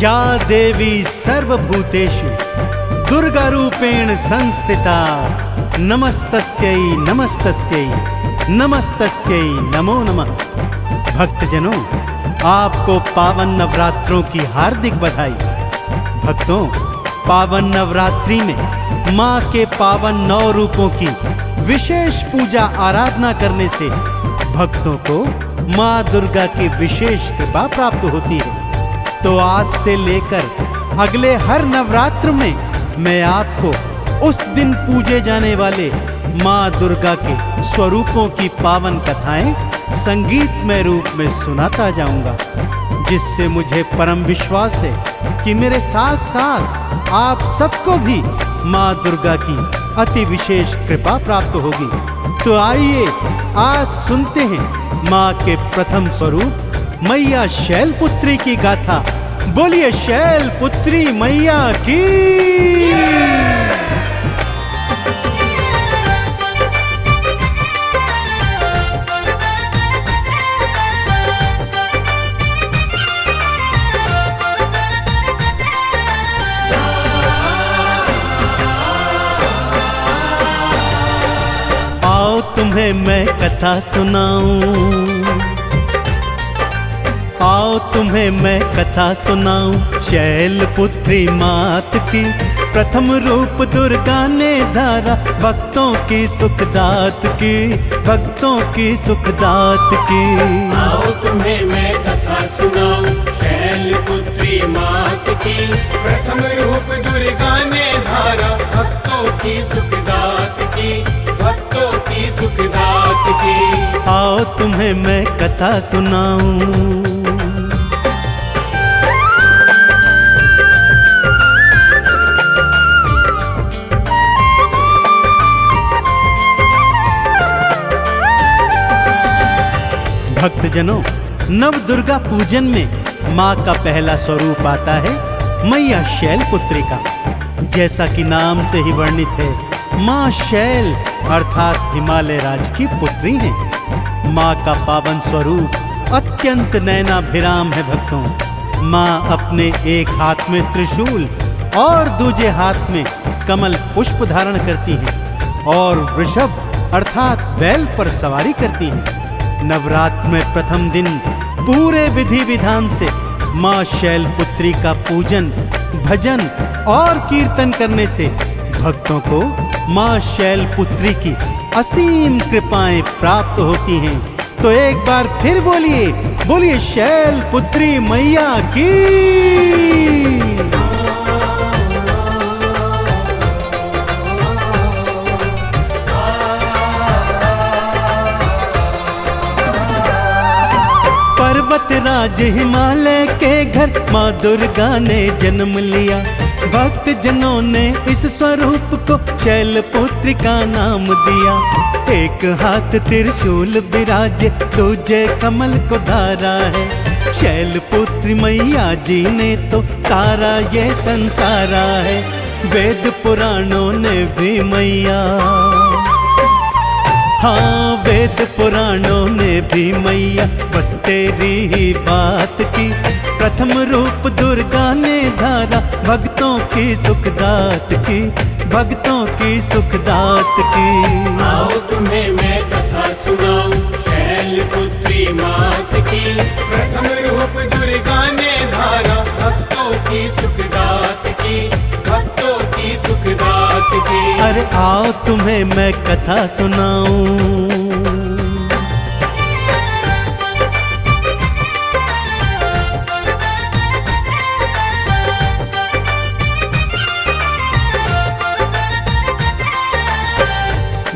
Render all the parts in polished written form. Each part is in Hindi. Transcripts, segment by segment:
या देवी सर्वभूतेषु दुर्गा रूपेण संस्थिता नमस्तस्यै नमस्तस्यै नमस्तस्यै नमो नमः। भक्तजनों, आपको पावन नवरात्रों की हार्दिक बधाई। भक्तों, पावन नवरात्रि में माँ के पावन 9 रूपों की विशेष पूजा आराधना करने से भक्तों को माँ दुर्गा की विशेष कृपा प्राप्त होती है। तो आज से लेकर अगले हर नवरात्र में मैं आपको उस दिन पूजे जाने वाले माँ दुर्गा के स्वरूपों की पावन कथाएं संगीतमय रूप में सुनाता जाऊंगा, जिससे मुझे परम विश्वास है कि मेरे साथ साथ आप सबको भी माँ दुर्गा की अति विशेष कृपा प्राप्त होगी। तो आइए आज सुनते हैं माँ के प्रथम स्वरूप मैया शैलपुत्री की गाथा। बोलिए शैलपुत्री मैया की। आओ तुम्हें मैं कथा सुनाऊं, आओ तुम्हें मैं कथा सुनाऊं शैलपुत्री मात की। प्रथम रूप दुर्गा ने धारा भक्तों की सुखदात की, भक्तों की सुखदात की। आओ तुम्हें मैं कथा सुनाऊं शैलपुत्री मात की। प्रथम रूप दुर्गा ने धारा भक्तों की सुखदात की, भक्तों की सुखदात की। आओ तुम्हें मैं कथा सुनाऊं। भक्तजनों, नव दुर्गा पूजन में माँ का पहला स्वरूप आता है मैया शैलपुत्री का। जैसा कि नाम से ही वर्णित है, माँ शैल अर्थात हिमालय राज की पुत्री है। माँ का पावन स्वरूप अत्यंत नयनाभिराम है। भक्तों, माँ अपने एक हाथ में त्रिशूल और दूसरे हाथ में कमल पुष्प धारण करती हैं और वृषभ अर्थात बैल पर सवारी करती हैं। नवरात्र में प्रथम दिन पूरे विधि विधान से माँ शैलपुत्री का पूजन, भजन और कीर्तन करने से भक्तों को माँ शैलपुत्री की असीम कृपाएं प्राप्त होती हैं। तो एक बार फिर बोलिए, बोलिए शैलपुत्री मैया की। पर्वतराज हिमालय के घर माँ दुर्गा ने जन्म लिया। भक्त जनों ने इस स्वरूप को शैलपुत्री का नाम दिया। एक हाथ त्रिशूल विराजे, दूजे कमल को धारा है। शैलपुत्री मैया जी ने तो तारा ये संसारा है। वेद पुराणों ने भी मैया, हाँ वेद पुराणों ने भी मैया बस तेरी ही बात की। प्रथम रूप दुर्गा ने धारा भक्तों की सुखदात की, भक्तों की सुखदात की। आओ तुम्हें मैं कथा सुनाऊं शैलपुत्री मात की। प्रथम रूप दुर्गा ने धारा भक्तों की सुखदात की, भक्तों की सुखदात की। अरे आओ तुम्हें मैं कथा सुनाऊं।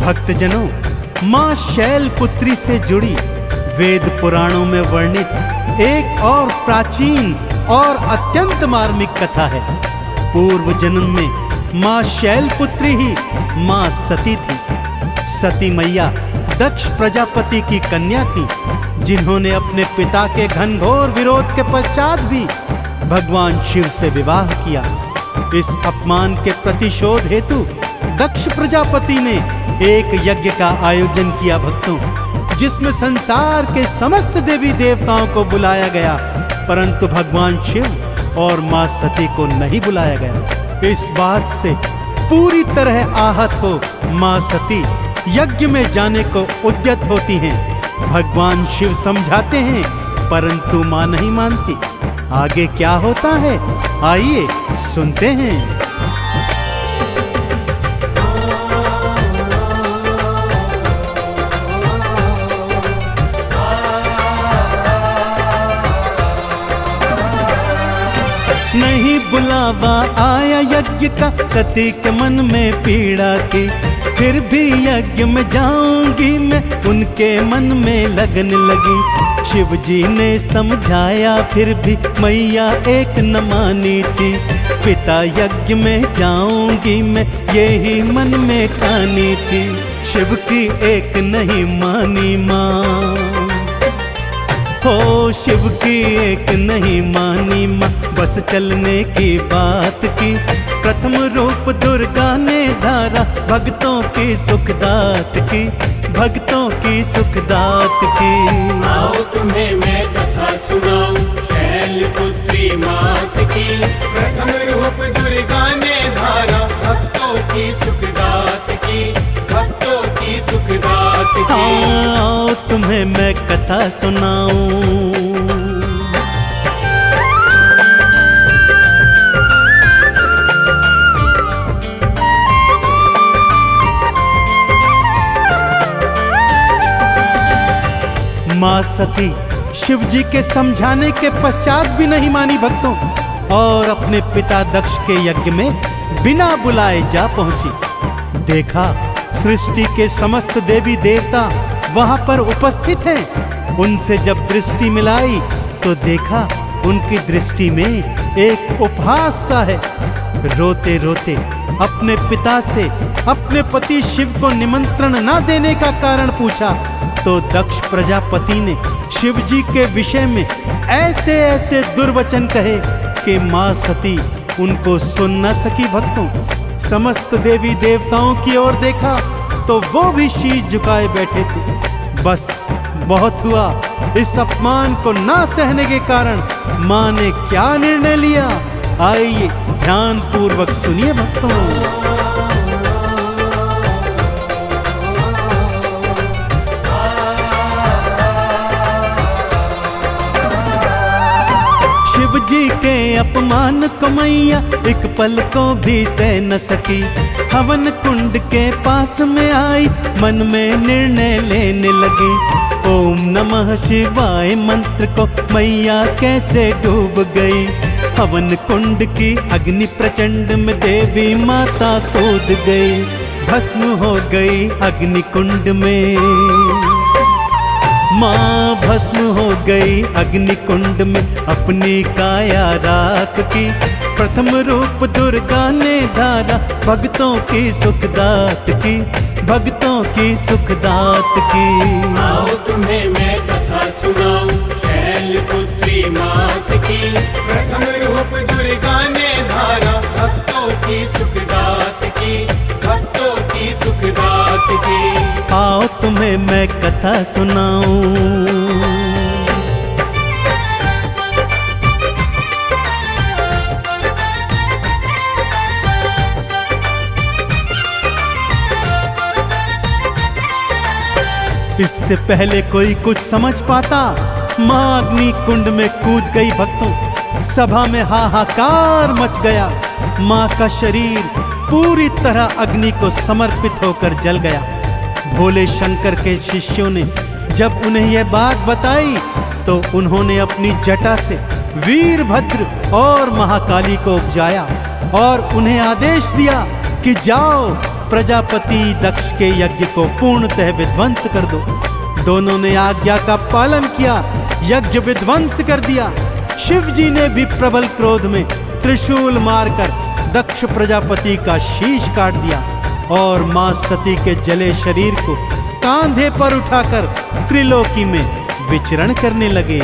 भक्तजनों, माँ शैलपुत्री से जुड़ी वेद पुराणों में वर्णित एक और प्राचीन और अत्यंत मार्मिक कथा है। पूर्व जन्म में माँ शैलपुत्री ही माँ सती थी। सती मैया दक्ष प्रजापति की कन्या थी, जिन्होंने अपने पिता के घनघोर विरोध के पश्चात भी भगवान शिव से विवाह किया। इस अपमान के प्रतिशोध हेतु दक्ष प्रजापति ने एक यज्ञ का आयोजन किया भक्तों, जिसमें संसार के समस्त देवी देवताओं को बुलाया गया, परंतु भगवान शिव और मां सती को नहीं बुलाया गया। इस बात से पूरी तरह आहत हो मां सती यज्ञ में जाने को उद्यत होती हैं। भगवान शिव समझाते हैं, परंतु मां नहीं मानती। आगे क्या होता है, आइए सुनते हैं। नहीं बुलावा आया यज्ञ का, सती के मन में पीड़ा थी। फिर भी यज्ञ में जाऊंगी मैं, उनके मन में लगन लगी। शिव जी ने समझाया फिर भी मैया एक न मानी थी। पिता यज्ञ में जाऊंगी मैं, यही मन में ठानी थी। शिव की एक नहीं मानी माँ, हो शिव की एक नहीं मानी माँ, बस चलने की बात की। प्रथम रूप दुर्गा ने धारा, भक्तों की सुखदात की, भक्तों की सुखदात की। आओ तुम्हें मैं कथा सुनाऊं, शैलपुत्री मात की। प्रथम रूप दुर्गा ने धारा, भक्तों की सुखदात की, भक्तों की सुखदात की। आओ तुम्हें मैं कथा सुनाऊं। मां सती शिव जी के समझाने के पश्चात भी नहीं मानी भक्तों, और अपने पिता दक्ष के यज्ञ में बिना बुलाए जा पहुंची। देखा सृष्टि के समस्त देवी देवता वहां पर उपस्थित हैं। उनसे जब दृष्टि मिलाई तो देखा उनकी दृष्टि में एक उपहास सा है। रोते रोते अपने पिता से अपने पति शिव को निमंत्रण न देने का कारण पूछा, तो दक्ष प्रजापति ने शिव जी के विषय में ऐसे ऐसे दुर्वचन कहे कि मां सती उनको सुन न सकी। भक्तों, समस्त देवी देवताओं की ओर देखा तो वो भी शीश झुकाए बैठे थे। बस बहुत हुआ, इस अपमान को ना सहने के कारण मां ने क्या निर्णय लिया, आइए ध्यान पूर्वक सुनिए भक्तों। शिव जी के अपमान को मैया एक पल को भी सह न सकी। हवन कुंड के पास में आई, मन में निर्णय लेने लगी। ओम नमः शिवाय मंत्र को मैया कैसे डूब गई। हवन कुंड की अग्नि प्रचंड में देवी माता कूद गई। भस्म हो गई अग्नि कुंड में माँ, भस्म हो गई अग्नि कुंड में अपनी काया राख की। प्रथम रूप दुर्गा ने धारा, भक्तों की सुखदात की, भक्तों की सुखदात की। आओ तुम्हें मैं कथा सुनाऊं, शैलपुत्री मात की। प्रथम रूप दुर्गा ने धारा, भक्तों की सुखदात की, भक्तों की सुखदात की। आओ तुम्हें मैं कथा सुनाऊं। इससे पहले कोई कुछ समझ पाता, मां अग्नि कुंड में कूद गई। भक्तों, सभा में हाहाकार मच गया। मां का शरीर पूरी तरह अग्नि को समर्पित होकर जल गया। भोले शंकर के शिष्यों ने जब उन्हें यह बात बताई तो उन्होंने अपनी जटा से वीरभद्र और महाकाली को उपजाया और उन्हें आदेश दिया कि जाओ प्रजापति दक्ष के यज्ञ को पूर्णतः विध्वंस कर दो। दोनों ने आज्ञा का पालन किया, यज्ञ विध्वंस कर दिया। शिव जी ने भी प्रबल क्रोध में त्रिशूल मारकर दक्ष प्रजापति का शीश काट दिया और मां सती के जले शरीर को कांधे पर उठाकर त्रिलोकी में विचरण करने लगे।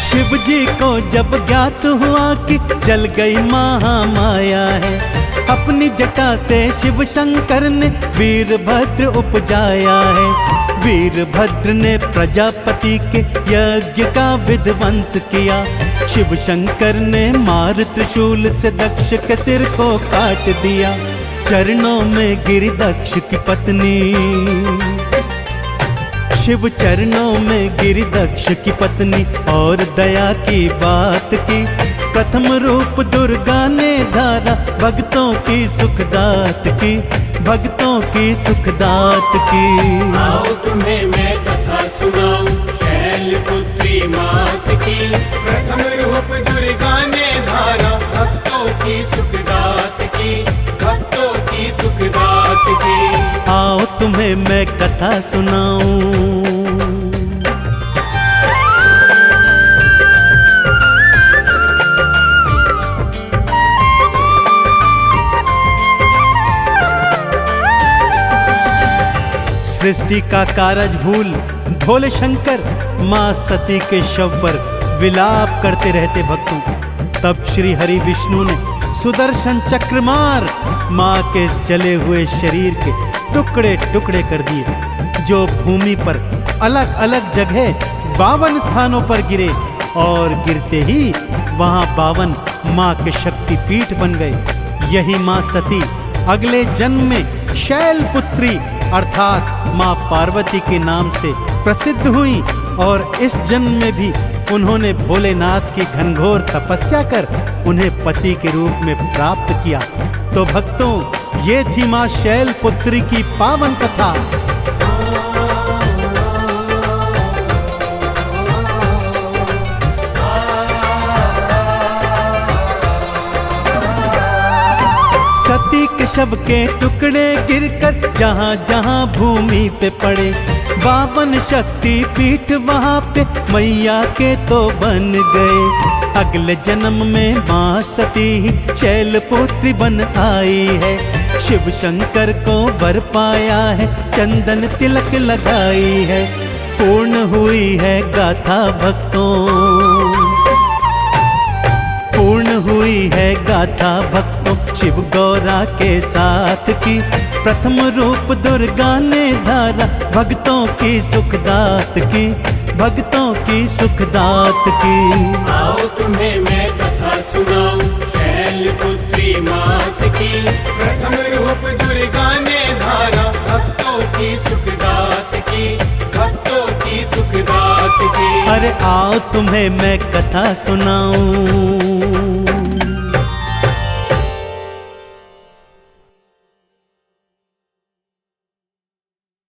शिव जी को जब ज्ञात हुआ कि जल गई महामाया है, अपनी जटा से शिव शंकर ने वीरभद्र उपजाया है। वीरभद्र ने प्रजापति के यज्ञ का विध्वंस किया। शिव शंकर ने मार त्रिशूल से दक्ष के सिर को काट दिया। चरणों में गिरी दक्ष की पत्नी, शिव चरणों में गिरी दक्ष की पत्नी और दया की बात की। प्रथम रूप दुर्गा ने धारा भक्तों की सुखदात की, भक्तों की सुखदात की। आओ तुम्हें मैं कथा सुनाऊं शैलपुत्री मात की। प्रथम रूप दुर्गा ने धारा भक्तों की सुखदात की, भक्तों की सुखदात की। आओ तुम्हें मैं कथा सुनाऊं। सृष्टि का कारज भूल भोले शंकर मां सती के शव पर विलाप करते रहते भक्तों। तब श्री हरि विष्णु ने सुदर्शन चक्र मार मां के जले हुए शरीर के टुकड़े टुकड़े कर दिए, जो भूमि पर अलग अलग जगह 52 स्थानों पर गिरे और गिरते ही वहां 52 मां के शक्तिपीठ बन गए। यही मां सती अगले जन्म में शैलपुत्री अर्थात मां पार्वती के नाम से प्रसिद्ध हुई और इस जन्म में भी उन्होंने भोलेनाथ की घनघोर तपस्या कर उन्हें पति के रूप में प्राप्त किया। तो भक्तों, ये थी मां शैलपुत्री की पावन कथा। सती के शव के टुकड़े गिरकर जहाँ जहाँ भूमि पे पड़े, 52 शक्ति पीठ वहाँ पे मैया के तो बन गए। अगले जन्म में माँ सती ही शैलपुत्री बन आई है। शिव शंकर को वर पाया है, चंदन तिलक लगाई है। पूर्ण हुई है गाथा भक्तों, पूर्ण हुई है गाथा भक्तों शिव गौरा के साथ की। प्रथम रूप दुर्गा ने धारा भक्तों की सुखदात की, भक्तों की सुखदात की। आओ तुम्हें मैं कथा सुनाऊं शैलपुत्री मात की। प्रथम रूप दुर्गा ने धारा भक्तों की सुखदात की, भक्तों की सुखदात की। अरे आओ तुम्हें मैं कथा सुनाऊं।